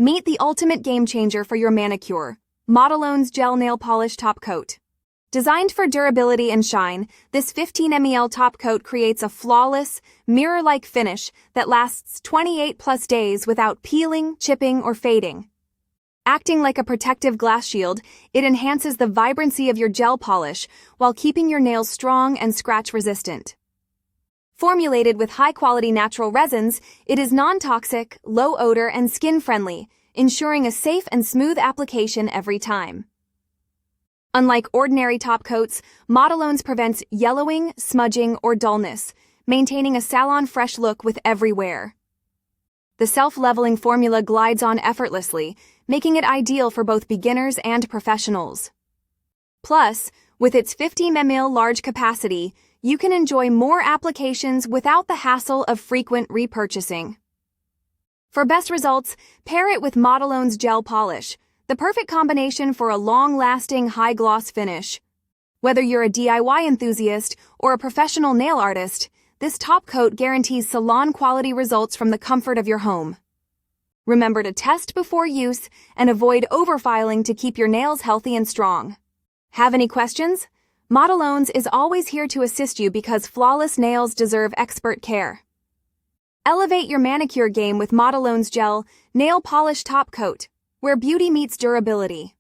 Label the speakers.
Speaker 1: Meet the ultimate game changer for your manicure, Modelone's Gel Nail Polish Top Coat. Designed for durability and shine, this 15 ml top coat creates a flawless, mirror-like finish that lasts 28+ days without peeling, chipping, or fading. Acting like a protective glass shield, it enhances the vibrancy of your gel polish while keeping your nails strong and scratch-resistant. Formulated with high-quality natural resins, it is non-toxic, low-odor, and skin-friendly, ensuring a safe and smooth application every time. Unlike ordinary top coats, Modelone's prevents yellowing, smudging, or dullness, maintaining a salon-fresh look with every wear. The self-leveling formula glides on effortlessly, making it ideal for both beginners and professionals. Plus, with its 50 ml large capacity, you can enjoy more applications without the hassle of frequent repurchasing. For best results, pair it with Modelone's gel polish, the perfect combination for a long-lasting, high-gloss finish. Whether you're a DIY enthusiast or a professional nail artist, this top coat guarantees salon-quality results from the comfort of your home. Remember to test before use and avoid overfiling to keep your nails healthy and strong. Have any questions? Modelone's is always here to assist you because flawless nails deserve expert care. Elevate your manicure game with Modelone's Gel Nail Polish Top Coat, where beauty meets durability.